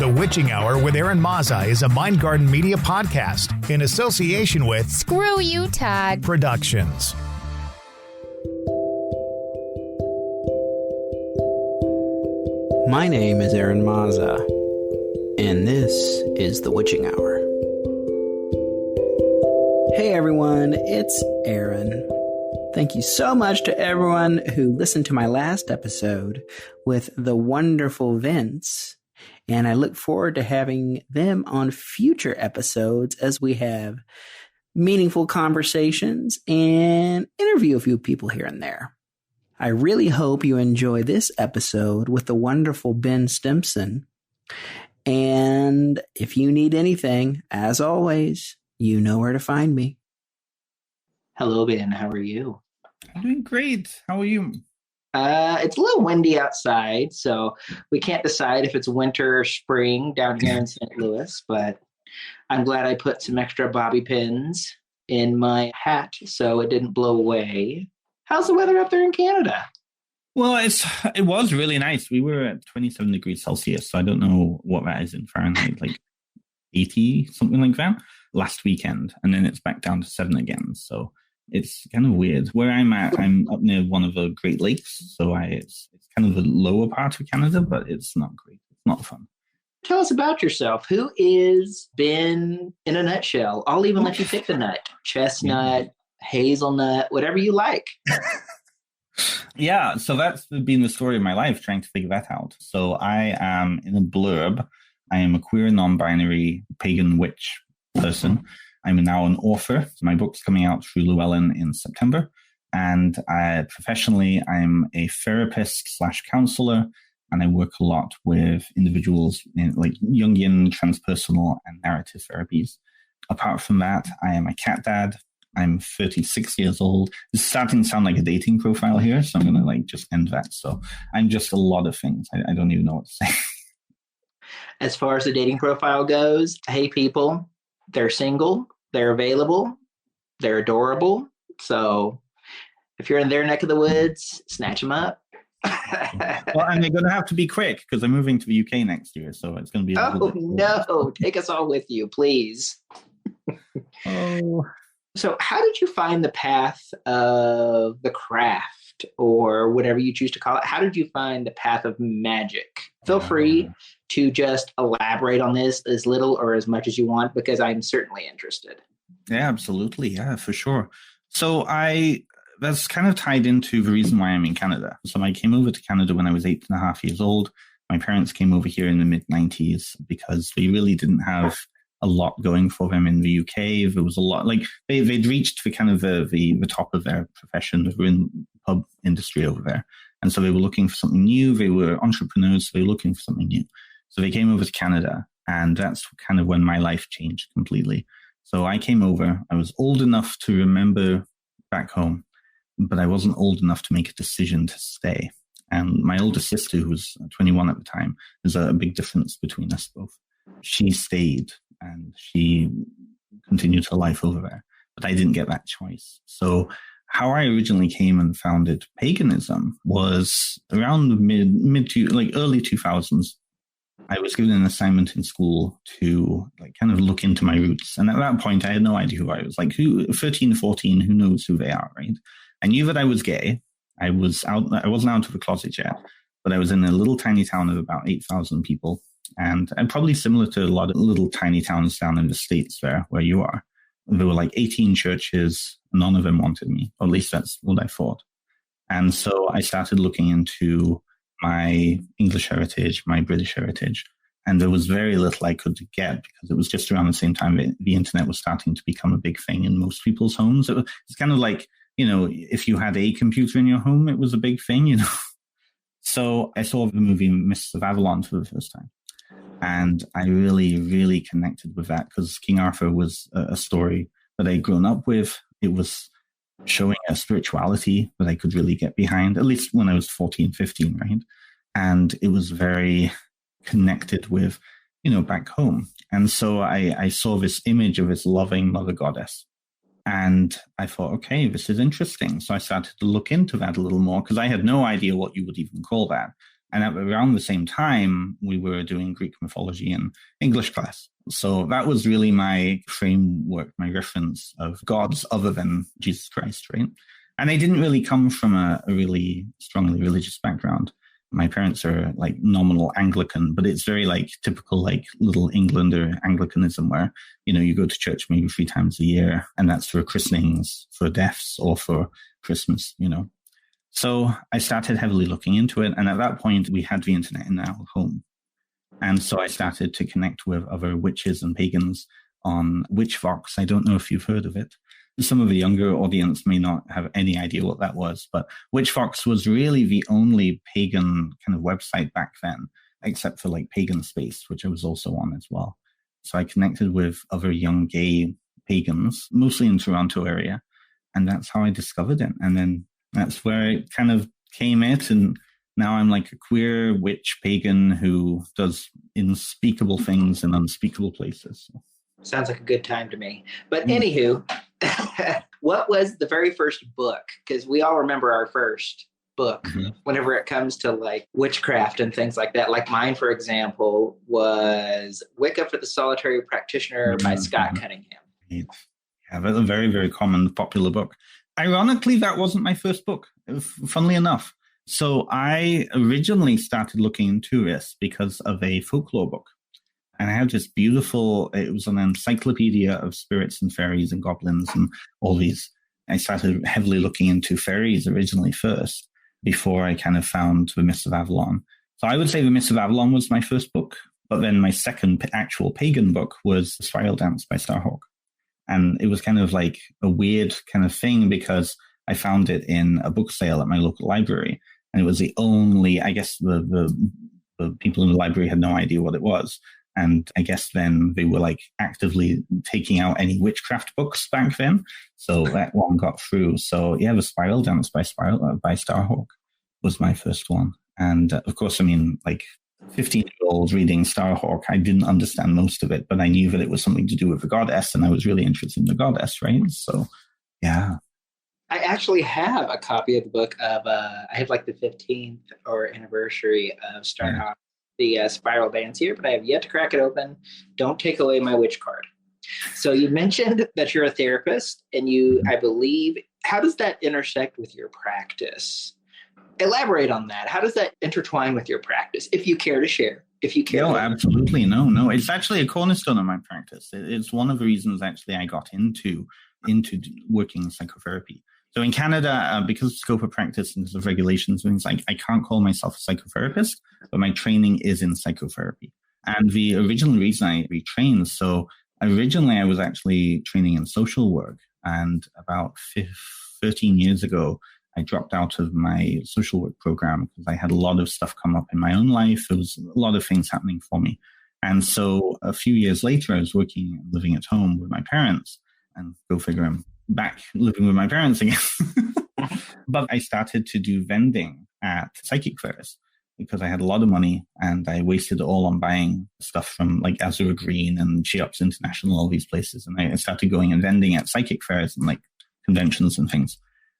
The Witching Hour with Eron Mazza is a Mind Garden Media podcast in association with Screw You, Todd Productions. My name is Eron Mazza, and this is The Witching Hour. Hey everyone, it's Eron. Thank you so much to everyone who listened to my last episode with the wonderful Vince, and I look forward to having them on future episodes as we have meaningful conversations and interview a few people here and there. I really hope you enjoy this episode with the wonderful Ben Stimpson. And if you need anything, as always, you know where to find me. Hello, Ben. How are you? I'm doing great. How are you? It's a little windy outside, so we can't decide if it's winter or spring down here in St. Louis, but I'm glad I put some extra bobby pins in my hat so it didn't blow away. How's the weather up there in Canada? Well, it was really nice. We were at 27 degrees Celsius, so I don't know what that is in Fahrenheit, like 80, something like that, last weekend. And then it's back down to 7 again. So it's kind of weird. Where I'm at, I'm up near one of the Great Lakes. So it's kind of the lower part of Canada, but it's not great. It's not fun. Tell us about yourself. Who is Ben in a nutshell? I'll even let you pick the nut. Chestnut, hazelnut, whatever you like. Yeah, so that's been the story of my life, trying to figure that out. So I am, in a blurb, I am a queer, non-binary, pagan witch person. I'm now an author. My book's coming out through Llewellyn in September. And professionally, I'm a therapist / counselor, and I work a lot with individuals in like Jungian, transpersonal, and narrative therapies. Apart from that, I am a cat dad. I'm 36 years old. It's starting to sound like a dating profile here, so I'm going to just end that. So I'm just a lot of things. I don't even know what to say. As far as the dating profile goes, hey people, they're single, they're available, they're adorable. So if you're in their neck of the woods, snatch them up. Well, and they're going to have to be quick because I'm moving to the UK next year, so it's going to be no, take us all with you, please. Oh. So how did you find the path of the craft, or whatever you choose to call it? How did you find the path of magic? Feel free to just elaborate on this as little or as much as you want, because I'm certainly interested. Yeah, absolutely. Yeah, for sure. So that's kind of tied into the reason why I'm in Canada. So I came over to Canada when I was 8.5 years old. My parents came over here in the mid-90s because they really didn't have a lot going for them in the UK. There was a lot, like they'd reached the kind of the top of their profession. They were in the pub industry over there. And so they were looking for something new. They were entrepreneurs. So they were looking for something new. So they came over to Canada, and that's kind of when my life changed completely. So I came over. I was old enough to remember back home, but I wasn't old enough to make a decision to stay. And my older sister, who was 21 at the time, there's a big difference between us both. She stayed and she continued her life over there, but I didn't get that choice. So how I originally came and founded paganism was around the early 2000s. I was given an assignment in school to kind of look into my roots. And at that point, I had no idea who I was. 13, 14, who knows who they are, right? I knew that I was gay. I wasn't out of the closet yet, but I was in a little tiny town of about 8,000 people. And probably similar to a lot of little tiny towns down in the States there where you are. There were 18 churches. None of them wanted me, or at least that's what I thought. And so I started looking into my English heritage, my British heritage. And there was very little I could get because it was just around the same time the internet was starting to become a big thing in most people's homes. It's kind of like, if you had a computer in your home, it was a big thing, So I saw the movie Mists of Avalon for the first time. And I really, really connected with that because King Arthur was a story that I'd grown up with. It was showing a spirituality that I could really get behind, at least when I was 14, 15, right? And it was very connected with, back home. And so I saw this image of this loving mother goddess. And I thought, okay, this is interesting. So I started to look into that a little more because I had no idea what you would even call that. And at around the same time, we were doing Greek mythology in English class. So that was really my framework, my reference of gods other than Jesus Christ, right? And I didn't really come from a really strongly religious background. My parents are like nominal Anglican, but it's very like typical like little Englander Anglicanism where, you go to church maybe 3 times a year, and that's for christenings, for deaths, or for Christmas, So I started heavily looking into it. And at that point, we had the internet in our home. And so I started to connect with other witches and pagans on Witchvox. I don't know if you've heard of it. Some of the younger audience may not have any idea what that was, but Witchvox was really the only pagan kind of website back then, except for like Pagan Space, which I was also on as well. So I connected with other young gay pagans, mostly in Toronto area. And that's how I discovered it. And then that's where it kind of came it. And now I'm like a queer witch pagan who does unspeakable things in unspeakable places. Sounds like a good time to me. But anywho, what was the very first book? Because we all remember our first book whenever it comes to like witchcraft and things like that. Like mine, for example, was Wicca for the Solitary Practitioner by Scott Cunningham. Yeah, that's a very, very common, popular book. Ironically, that wasn't my first book, funnily enough. So I originally started looking into this because of a folklore book. And I had this beautiful, it was an encyclopedia of spirits and fairies and goblins and all these. I started heavily looking into fairies originally first, before I kind of found The Mists of Avalon. So I would say The Mists of Avalon was my first book. But then my second actual pagan book was Spiral Dance by Starhawk. And it was kind of like a weird kind of thing because I found it in a book sale at my local library. And it was the only, I guess the people in the library had no idea what it was. And I guess then they were like actively taking out any witchcraft books back then. So that one got through. So yeah, The Spiral Dance by Starhawk was my first one. And of course, I mean, like 15-year-old reading Starhawk, I didn't understand most of it, but I knew that it was something to do with the goddess, and I was really interested in the goddess, right? So yeah. I actually have a copy of the book of, I have like the 15th or anniversary of Starhawk, the Spiral Dance here, but I have yet to crack it open. Don't take away my witch card. So you mentioned that you're a therapist, and you, I believe, how does that intersect with your practice? Elaborate on that. How does that intertwine with your practice, if you care to share? If you care. No, absolutely. No. It's actually a cornerstone of my practice. It's one of the reasons actually I got into working in psychotherapy. So in Canada, because of scope of practice and because of regulations, things like I can't call myself a psychotherapist, but my training is in psychotherapy. And the original reason I retrained, so originally I was actually training in social work. And about 13 years ago, I dropped out of my social work program because I had a lot of stuff come up in my own life. There was a lot of things happening for me. And so a few years later, I was living at home with my parents, and go figure, I'm back living with my parents again. But I started to do vending at psychic fairs because I had a lot of money and I wasted it all on buying stuff from like Azure Green and Cheops International, all these places. And I started going and vending at psychic fairs and like conventions and things.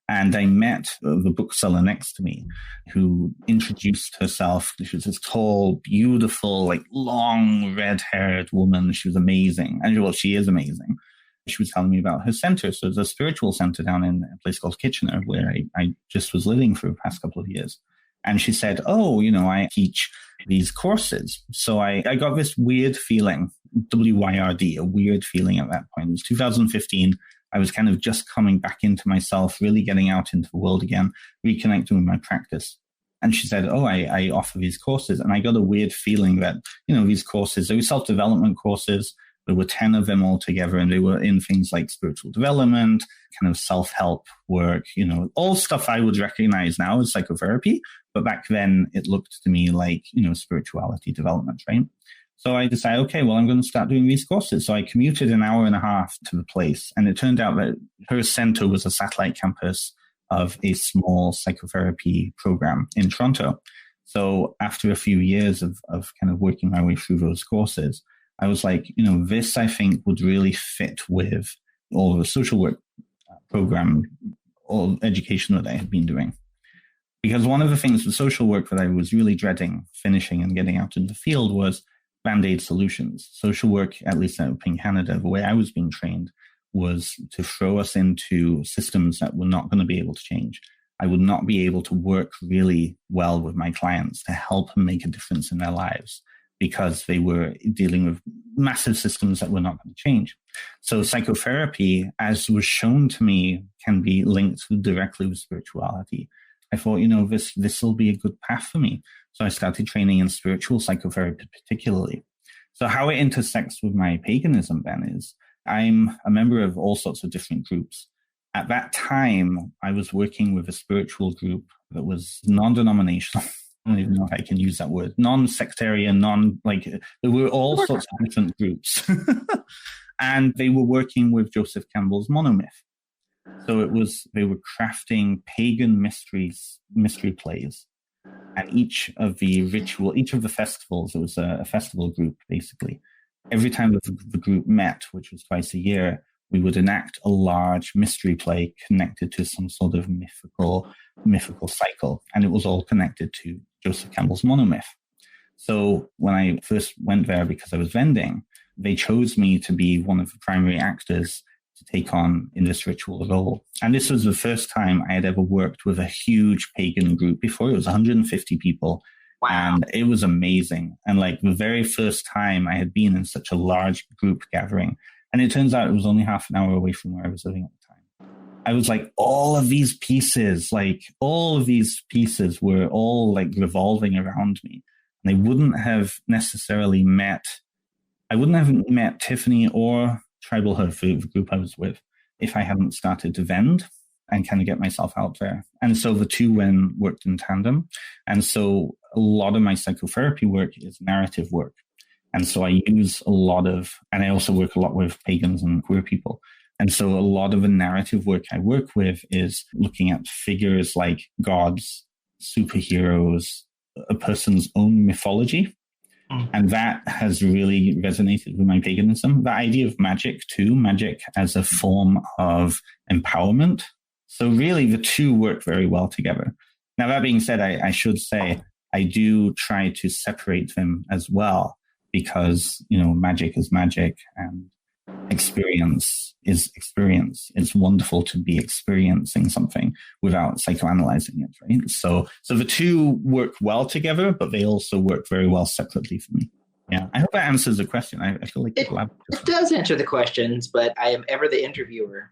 And I met the bookseller next to me who introduced herself. She was this tall, beautiful, like long red-haired woman. She was amazing. And well, she is amazing. She was telling me about her center. So it's a spiritual center down in a place called Kitchener, where I just was living for the past couple of years. And she said, oh, I teach these courses. So I got this weird feeling, WYRD, a weird feeling at that point. It was 2015. I was kind of just coming back into myself, really getting out into the world again, reconnecting with my practice. And she said, oh, I offer these courses. And I got a weird feeling that, these courses, they were self-development courses. There were 10 of them all together, and they were in things like spiritual development, kind of self-help work, all stuff I would recognize now as psychotherapy. But back then it looked to me like, spirituality development, right? So I decided, okay, well, I'm going to start doing these courses. So I commuted an hour and a half to the place. And it turned out that her center was a satellite campus of a small psychotherapy program in Toronto. So after a few years of kind of working my way through those courses, I was like, this I think would really fit with all the social work program, all education that I had been doing. Because one of the things with social work that I was really dreading finishing and getting out in the field was Band-Aid solutions. Social work, at least up in Canada, the way I was being trained was to throw us into systems that were not going to be able to change. I would not be able to work really well with my clients to help them make a difference in their lives because they were dealing with massive systems that were not going to change. So psychotherapy, as was shown to me, can be linked directly with spirituality. I thought, this will be a good path for me. So I started training in spiritual psychotherapy particularly. So how it intersects with my paganism then is I'm a member of all sorts of different groups. At that time, I was working with a spiritual group that was non-denominational. I don't even know if I can use that word. Non-sectarian, there were all sorts of different groups. And they were working with Joseph Campbell's monomyth. So they were crafting pagan mystery plays. And each of the festivals, it was a festival group, basically. Every time the group met, which was twice a year, we would enact a large mystery play connected to some sort of mythical cycle. And it was all connected to Joseph Campbell's monomyth. So when I first went there because I was vending, they chose me to be one of the primary actors to take on in this ritual role. And this was the first time I had ever worked with a huge pagan group before. It was 150 people. Wow. And it was amazing. And the very first time I had been in such a large group gathering. And it turns out it was only half an hour away from where I was living at the time. I was like, all of these pieces were all revolving around me. And I wouldn't have met Tiffany or Tribal Hood, the group I was with, if I hadn't started to vend and kind of get myself out there. And so the two worked in tandem. And so a lot of my psychotherapy work is narrative work. And so I use and I also work a lot with pagans and queer people. And so a lot of the narrative work I work with is looking at figures like gods, superheroes, a person's own mythology. And that has really resonated with my paganism. The idea of magic too, magic as a form of empowerment. So really the two work very well together. Now, that being said, I should say I do try to separate them as well because, magic is magic and experience is experience. It's wonderful to be experiencing something without psychoanalyzing it, right? So the two work well together, but they also work very well separately for me. Yeah, I hope that answers the question. I feel like it does answer the questions, but I am ever the interviewer.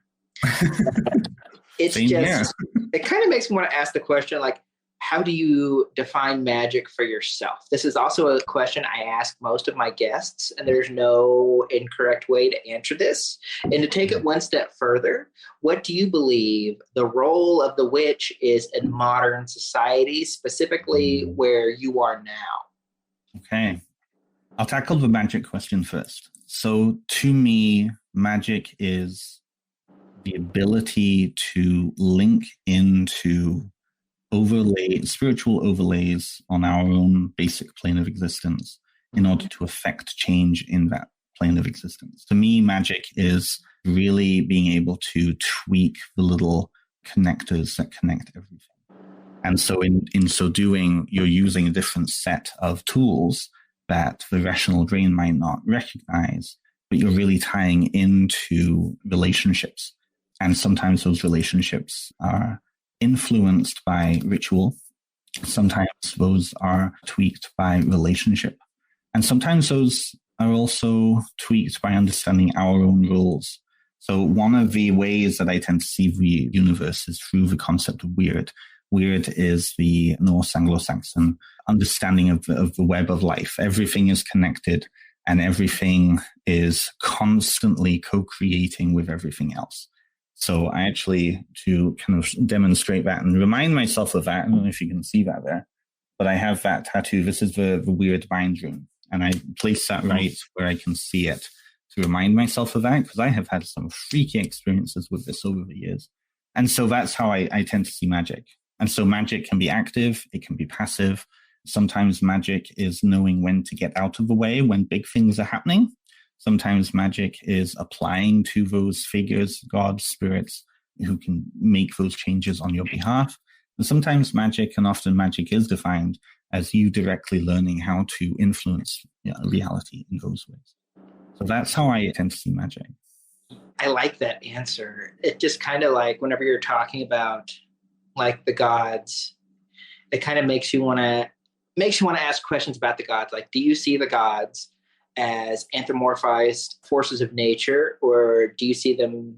It kind of makes me want to ask the question, how do you define magic for yourself? This is also a question I ask most of my guests, and there's no incorrect way to answer this. And to take it one step further, what do you believe the role of the witch is in modern society, specifically where you are now? Okay. I'll tackle the magic question first. So to me, magic is the ability to link into spiritual overlays on our own basic plane of existence in order to affect change in that plane of existence. To me, magic is really being able to tweak the little connectors that connect everything. And so in so doing, you're using a different set of tools that the rational brain might not recognize, but you're really tying into relationships. And sometimes those relationships are influenced by ritual. Sometimes those are tweaked by relationship. And sometimes those are also tweaked by understanding our own roles. So one of the ways that I tend to see the universe is through the concept of weird. Weird is the Norse Anglo-Saxon understanding of the web of life. Everything is connected and everything is constantly co-creating with everything else. So I actually, to kind of demonstrate that and remind myself of that, I don't know if you can see that there, but I have that tattoo. This is the weird mind rune. And I place that right where I can see it to remind myself of that, because I have had some freaky experiences with this over the years. And so that's how I tend to see magic. And so magic can be active, it can be passive. Sometimes magic is knowing when to get out of the way when big things are happening. Sometimes magic is applying to those figures, gods, spirits, who can make those changes on your behalf. Sometimes magic, and often magic is defined as you directly learning how to influence reality in those ways. So that's how I tend to see magic. I like that answer. It just kind of like whenever you're talking about like the gods, it kind of makes you want to ask questions about the gods. Like, do you see the gods as anthropomorphized forces of nature, or do you see them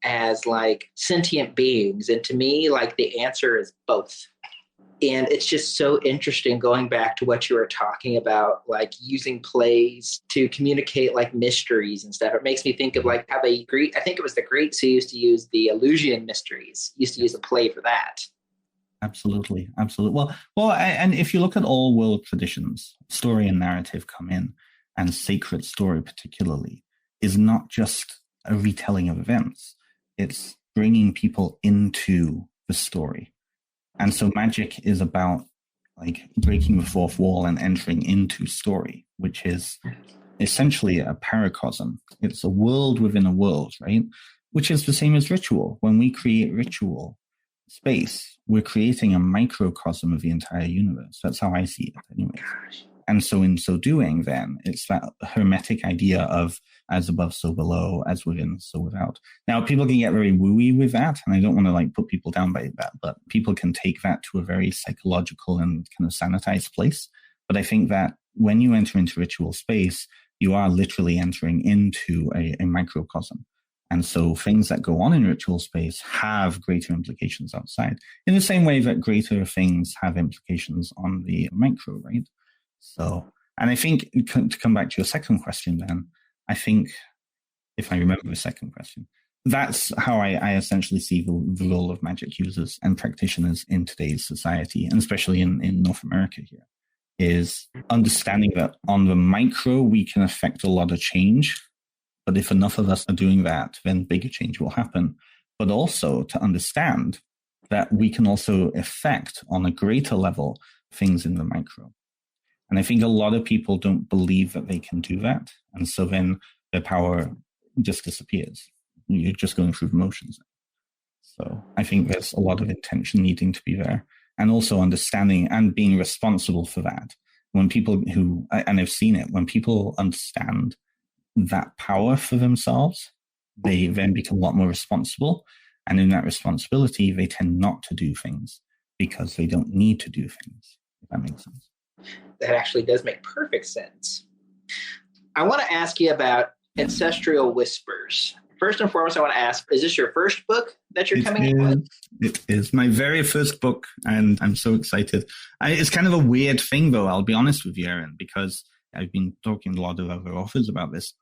as like sentient beings? And to me, like the answer is both. And it's just so interesting going back to what you were talking about, like using plays to communicate like mysteries and stuff. It makes me think of like how I think it was the Greeks who used to use the Eleusinian mysteries, used to use a play for that. Absolutely. Well, and if you look at all world traditions, story and narrative come in, and sacred story particularly is not just a retelling of events. It's bringing people into the story. And so magic is about like breaking the fourth wall and entering into story, which is essentially a paracosm. It's a world within a world, right? Which is the same as ritual. When we create ritual space, we're creating a microcosm of the entire universe. That's how I see it anyway. And so in so doing, then, it's that hermetic idea of as above, so below, as within, so without. Now, people can get very wooey with that, and I don't want to like put people down by that, but people can take that to a very psychological and kind of sanitized place. But I think that when you enter into ritual space, you are literally entering into a microcosm. And so things that go on in ritual space have greater implications outside, in the same way that greater things have implications on the micro, right? So, and I think to come back to your second question, then, I think, if I remember the second question, that's how I essentially see the role of magic users and practitioners in today's society, and especially in North America here, is understanding that on the micro, we can affect a lot of change. But if enough of us are doing that, then bigger change will happen. But also to understand that we can also affect on a greater level things in the micro. And I think a lot of people don't believe that they can do that. And so then their power just disappears. You're just going through the motions. So I think there's a lot of intention needing to be there. And also understanding and being responsible for that. When people and I've seen it, when people understand that power for themselves, they then become a lot more responsible. And in that responsibility, they tend not to do things because they don't need to do things, if that makes sense. That actually does make perfect sense. I want to ask you about Ancestral Whispers. First and foremost, I want to ask, is this your first book that you're coming out with? It is my very first book, and I'm so excited. It's kind of a weird thing, though, I'll be honest with you, Erin, because I've been talking to a lot of other authors about this.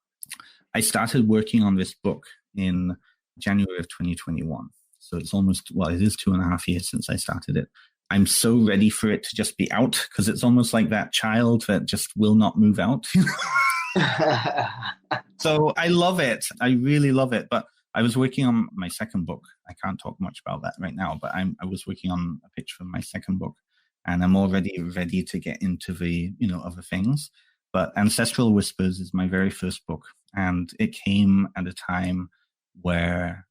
I started working on this book in January of 2021. So it's it is 2.5 years since I started it. I'm so ready for it to just be out, because it's almost like that child that just will not move out. So I love it. I really love it. But I was working on my second book. I can't talk much about that right now, but I was working on a pitch for my second book, and I'm already ready to get into the, other things. But Ancestral Whispers is my very first book, and it came at a time where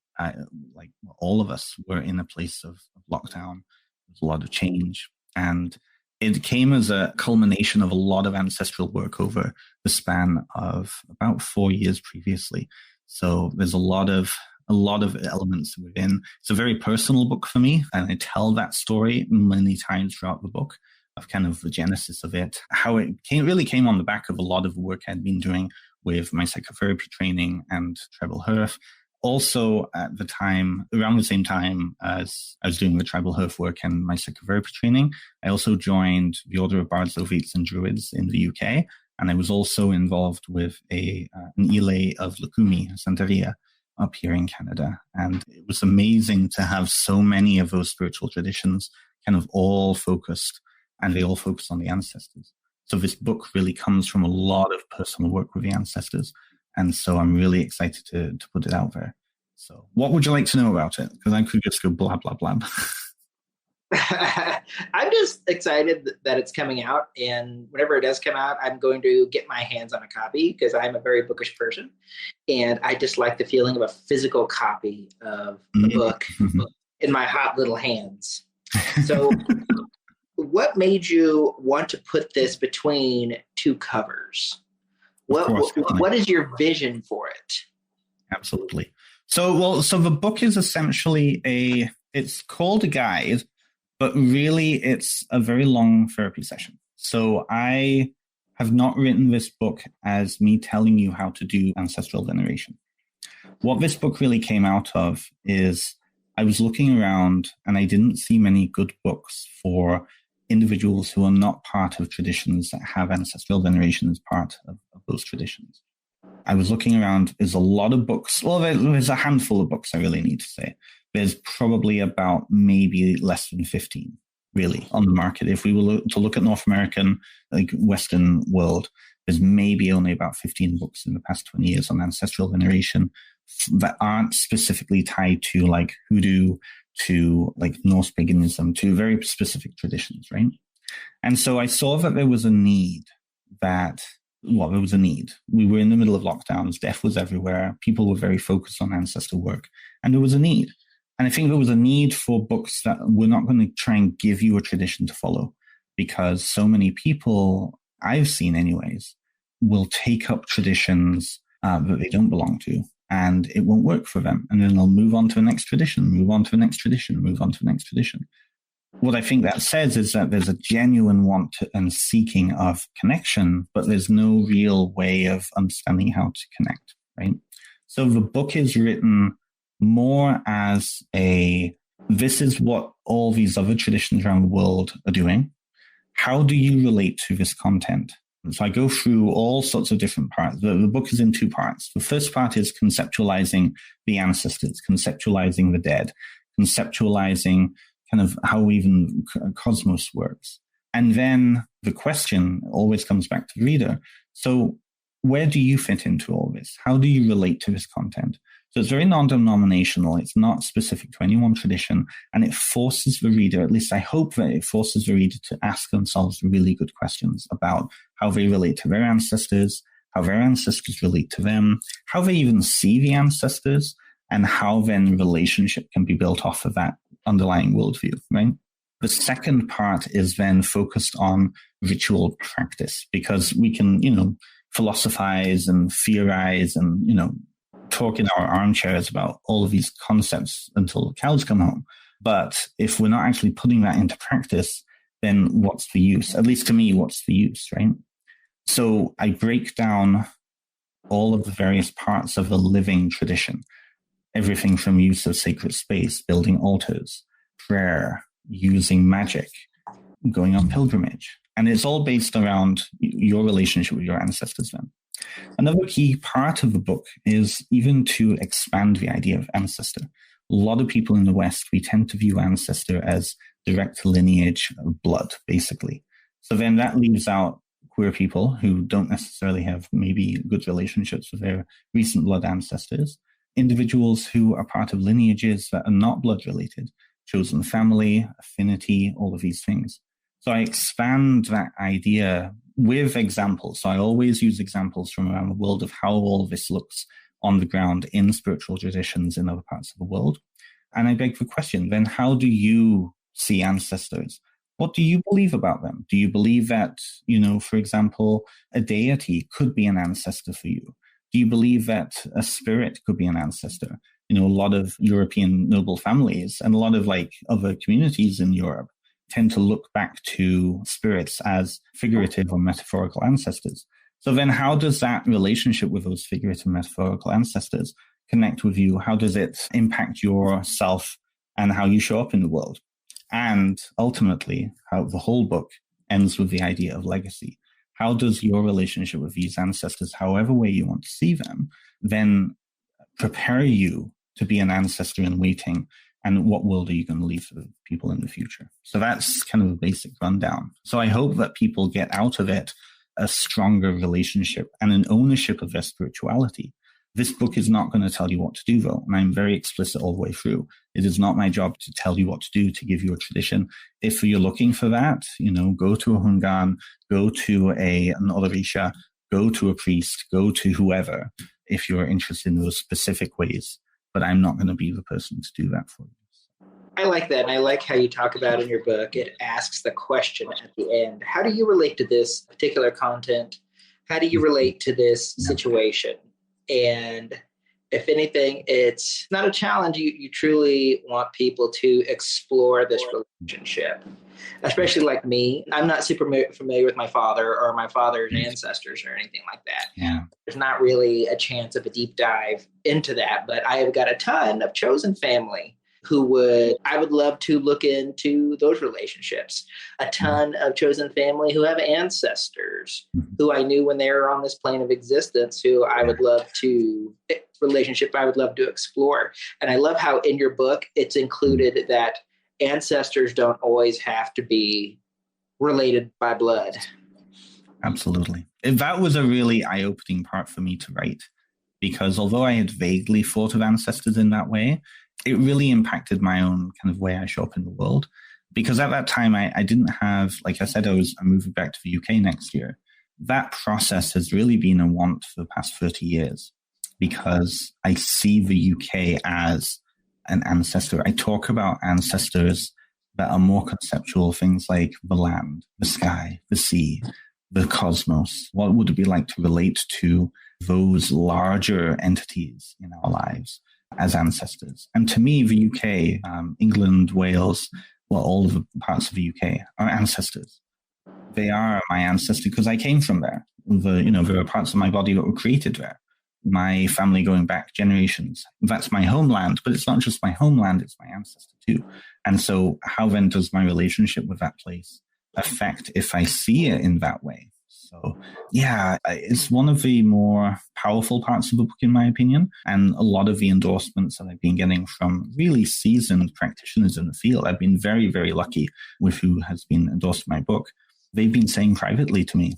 all of us were in a place of lockdown. There's a lot of change, and it came as a culmination of a lot of ancestral work over the span of about 4 years previously. So there's a lot of elements within. It's a very personal book for me, and I tell that story many times throughout the book of kind of the genesis of it, how it really came on the back of a lot of work I'd been doing with my psychotherapy training and Tribal Hearth. Also, at the time, around the same time as I was doing the Tribal Hearth work and my psychotherapy training, I also joined the Order of Bards, Ovates and Druids in the UK. And I was also involved with an Ile of Lukumi, Santeria, up here in Canada. And it was amazing to have so many of those spiritual traditions kind of all focused, and they all focus on the ancestors. So this book really comes from a lot of personal work with the ancestors. And so I'm really excited to put it out there. So what would you like to know about it? Because I could just go blah, blah, blah. I'm just excited that it's coming out. And whenever it does come out, I'm going to get my hands on a copy, because I'm a very bookish person. And I just like the feeling of a physical copy of the book in my hot little hands. So what made you want to put this between two covers? What is your vision for it? Absolutely. So the book is essentially it's called a guide, but really it's a very long therapy session. So I have not written this book as me telling you how to do ancestral veneration. What this book really came out of is I was looking around and I didn't see many good books for individuals who are not part of traditions that have ancestral veneration as part of those traditions. I was looking around, there's a lot of books. Well, there's a handful of books, I really need to say. There's probably about maybe less than 15, really, on the market. If we were to look at North American, like Western world, there's maybe only about 15 books in the past 20 years on ancestral veneration that aren't specifically tied to like hoodoo, to like Norse paganism, to very specific traditions, right? And so I saw that there was a need We were in the middle of lockdowns. Death was everywhere. People were very focused on ancestor work. And there was a need. And I think there was a need for books that were not going to try and give you a tradition to follow, because so many people, I've seen anyways, will take up traditions that they don't belong to, and it won't work for them. And then they'll move on to the next tradition, move on to the next tradition, move on to the next tradition. What I think that says is that there's a genuine want and seeking of connection, but there's no real way of understanding how to connect, right? So the book is written more as this is what all these other traditions around the world are doing. How do you relate to this content? And so I go through all sorts of different parts. The book is in two parts. The first part is conceptualizing the ancestors, conceptualizing the dead, conceptualizing kind of how even cosmos works. And then the question always comes back to the reader. So where do you fit into all this? How do you relate to this content? So it's very non-denominational. It's not specific to any one tradition. And it forces the reader, at least I hope that it forces the reader to ask themselves really good questions about how they relate to their ancestors, how their ancestors relate to them, how they even see the ancestors, and how then relationship can be built off of that underlying worldview, right? The second part is then focused on ritual practice, because we can, philosophize and theorize and, talk in our armchairs about all of these concepts until the cows come home. But if we're not actually putting that into practice, then what's the use? At least to me, what's the use, right? So I break down all of the various parts of the living tradition. Everything from use of sacred space, building altars, prayer, using magic, going on pilgrimage. And it's all based around your relationship with your ancestors then. Another key part of the book is even to expand the idea of ancestor. A lot of people in the West, we tend to view ancestor as direct lineage of blood, basically. So then that leaves out queer people who don't necessarily have maybe good relationships with their recent blood ancestors. Individuals who are part of lineages that are not blood related, chosen family, affinity, all of these things. So I expand that idea with examples. So I always use examples from around the world of how all of this looks on the ground in spiritual traditions in other parts of the world. And I beg the question, then how do you see ancestors? What do you believe about them? Do you believe that, for example, a deity could be an ancestor for you? Do you believe that a spirit could be an ancestor? A lot of European noble families and a lot of other communities in Europe tend to look back to spirits as figurative or metaphorical ancestors. So then how does that relationship with those figurative metaphorical ancestors connect with you? How does it impact yourself and how you show up in the world? And ultimately, how the whole book ends with the idea of legacy. How does your relationship with these ancestors, however way you want to see them, then prepare you to be an ancestor in waiting? And what world are you going to leave for the people in the future? So that's kind of a basic rundown. So I hope that people get out of it a stronger relationship and an ownership of their spirituality. This book is not going to tell you what to do, though. And I'm very explicit all the way through. It is not my job to tell you what to do, to give you a tradition. If you're looking for that, go to a Hungan, go to an Odorisha, go to a priest, go to whoever, if you're interested in those specific ways. But I'm not going to be the person to do that for you. I like that. And I like how you talk about in your book, it asks the question at the end. How do you relate to this particular content? How do you relate to this situation? And if anything, it's not a challenge. You truly want people to explore this relationship, especially like me. I'm not super familiar with my father or my father's ancestors or anything like that. Yeah. There's not really a chance of a deep dive into that, but I have got a ton of chosen family I would love to look into those relationships. A ton of chosen family who have ancestors who I knew when they were on this plane of existence, who I would love to explore. And I love how in your book, it's included that ancestors don't always have to be related by blood. Absolutely. That was a really eye-opening part for me to write, because although I had vaguely thought of ancestors in that way, it really impacted my own kind of way I show up in the world. Because at that time, I didn't have, like I said, I'm moving back to the UK next year. That process has really been a want for the past 30 years, because I see the UK as an ancestor. I talk about ancestors that are more conceptual, things like the land, the sky, the sea, the cosmos. What would it be like to relate to those larger entities in our lives as ancestors? And to me, the UK, England, Wales, well, all of the parts of the UK are ancestors. They are my ancestors because I came from there. There are parts of my body that were created there. My family going back generations. That's my homeland, but it's not just my homeland, it's my ancestor too. And so how then does my relationship with that place affect if I see it in that way? So yeah, it's one of the more powerful parts of the book, in my opinion. And a lot of the endorsements that I've been getting from really seasoned practitioners in the field, I've been very, very lucky with who has been endorsed my book. They've been saying privately to me,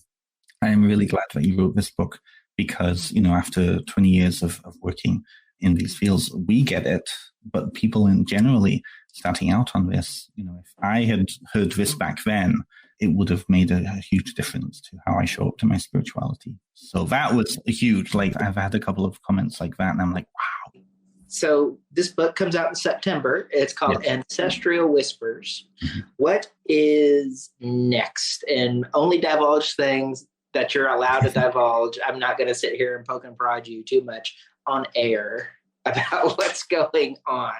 I am really glad that you wrote this book, because, after 20 years of working in these fields, we get it. But people generally starting out on this, if I had heard this back then, it would have made a huge difference to how I show up to my spirituality. So that was huge. Like, I've had a couple of comments like that, and I'm like, wow. So this book comes out in September. It's called Ancestral Whispers. Mm-hmm. What is next? And only divulge things that you're allowed to divulge. I'm not going to sit here and poke and prod you too much on air about what's going on.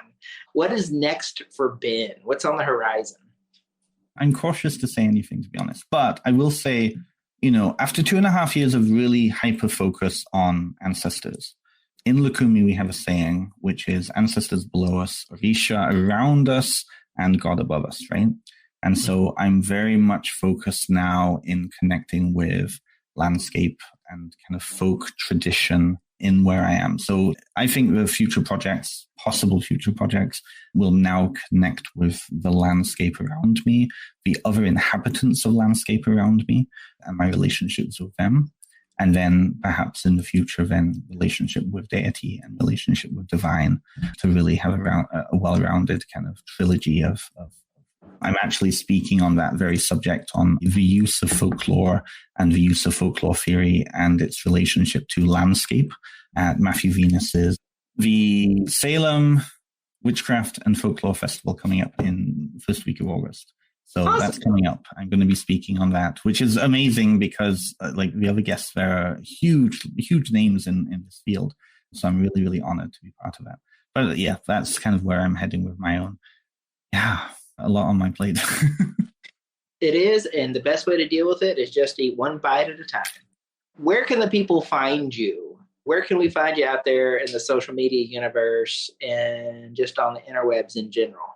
What is next for Ben? What's on the horizon? I'm cautious to say anything, to be honest. But I will say, after 2.5 years of really hyper-focus on ancestors, in Lukumi we have a saying, which is ancestors below us, Orisha around us, and God above us, right? And so I'm very much focused now in connecting with landscape and kind of folk tradition in where I am. So I think the possible future projects, will now connect with the landscape around me, the other inhabitants of landscape around me, and my relationships with them. And then perhaps in the future, then relationship with deity and relationship with divine, to really have a well-rounded kind of trilogy of I'm actually speaking on that very subject, on the use of folklore and the use of folklore theory and its relationship to landscape at Matthew Venus's the Salem Witchcraft and Folklore Festival coming up in the first week of August. So awesome. That's coming up. I'm going to be speaking on that, which is amazing because the other guests there are huge names in this field. So I'm really, really honored to be part of that. But yeah, that's kind of where I'm heading with my own. Yeah, a lot on my plate. It is, and the best way to deal with it is just eat one bite at a time. Where can the people find you? Where can we find you out there in the social media universe and just on the interwebs in general?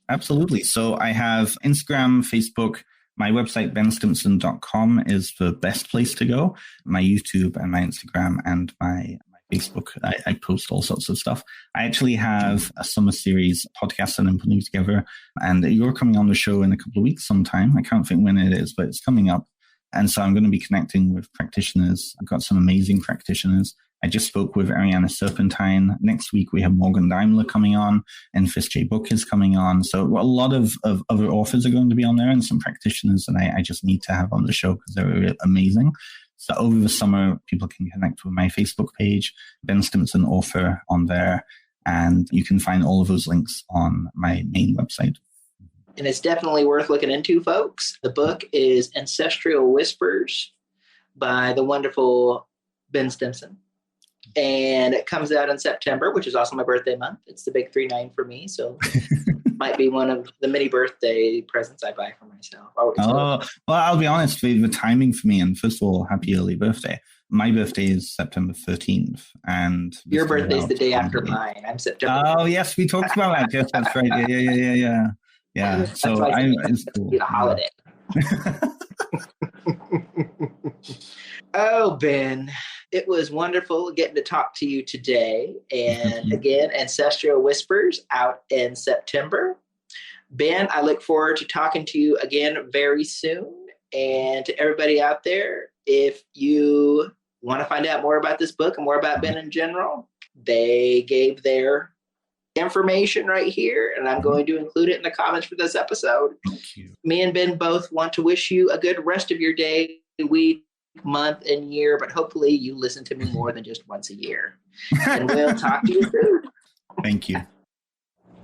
Absolutely. So I have Instagram, Facebook. My website, benstimpson.com, is the best place to go. My YouTube and my Instagram and my Facebook, I post all sorts of stuff. I actually have a summer series podcast that I'm putting together, and you're coming on the show in a couple of weeks sometime. I can't think when it is, but it's coming up. And so I'm going to be connecting with practitioners. I've got some amazing practitioners. I just spoke with Ariana Serpentine. Next week, we have Morgan Daimler coming on, and Fis J. Book is coming on. So a lot of other authors are going to be on there, and some practitioners that I just need to have on the show because they're amazing. So over the summer, people can connect with my Facebook page, Ben Stimpson author on there. And you can find all of those links on my main website. And it's definitely worth looking into, folks. The book is Ancestral Whispers by the wonderful Ben Stimpson. And it comes out in September, which is also my birthday month. It's the big 3-9 for me. So might be one of the many birthday presents I buy for myself. Well, I'll be honest with the timing for me. And first of all, happy early birthday. My birthday is September 13th. And your birthday is the day after mine. I'm September 13th. Oh, yes, we talked about that. Yes, that's right. Yeah. So it's cool. A holiday. Oh, Ben, it was wonderful getting to talk to you today. And again, Ancestral Whispers out in September. Ben, I look forward to talking to you again very soon. And to everybody out there, if you want to find out more about this book and more about Ben in general, they gave their information right here, and I'm going to include it in the comments for this episode. Thank you. Me and Ben both want to wish you a good rest of your day, week, month, and year, but hopefully you listen to me more than just once a year. And we'll talk to you soon. Thank you.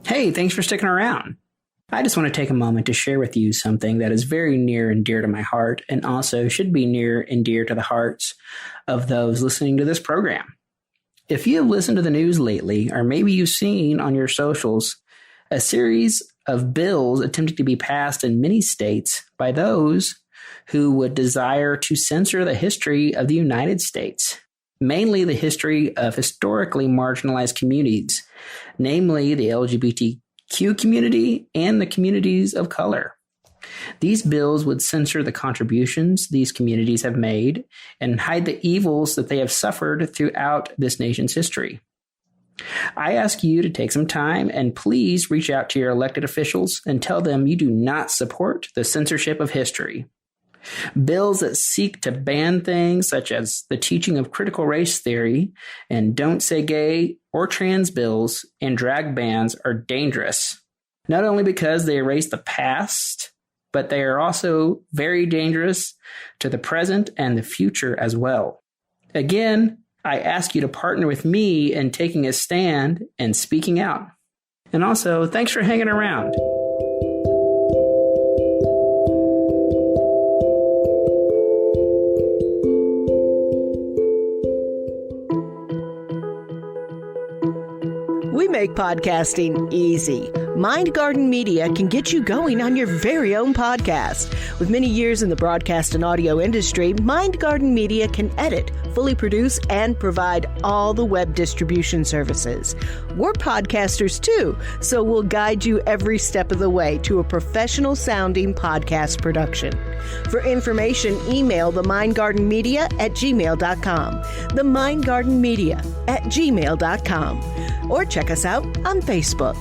Hey, thanks for sticking around. I just want to take a moment to share with you something that is very near and dear to my heart, and also should be near and dear to the hearts of those listening to this program. If you have listened to the news lately, or maybe you've seen on your socials, a series of bills attempting to be passed in many states by those who would desire to censor the history of the United States, mainly the history of historically marginalized communities, namely the LGBTQ community and the communities of color. These bills would censor the contributions these communities have made and hide the evils that they have suffered throughout this nation's history. I ask you to take some time and please reach out to your elected officials and tell them you do not support the censorship of history. Bills that seek to ban things such as the teaching of critical race theory and don't say gay or trans bills and drag bans are dangerous, not only because they erase the past, but they are also very dangerous to the present and the future as well. Again, I ask you to partner with me in taking a stand and speaking out. And also, thanks for hanging around. We make podcasting easy. Mind Garden Media can get you going on your very own podcast. With many years in the broadcast and audio industry, Mind Garden Media can edit, fully produce, and provide all the web distribution services. We're podcasters too, so we'll guide you every step of the way to a professional-sounding podcast production. For information, email themindgardenmedia@gmail.com, themindgardenmedia@gmail.com, or check us out on Facebook.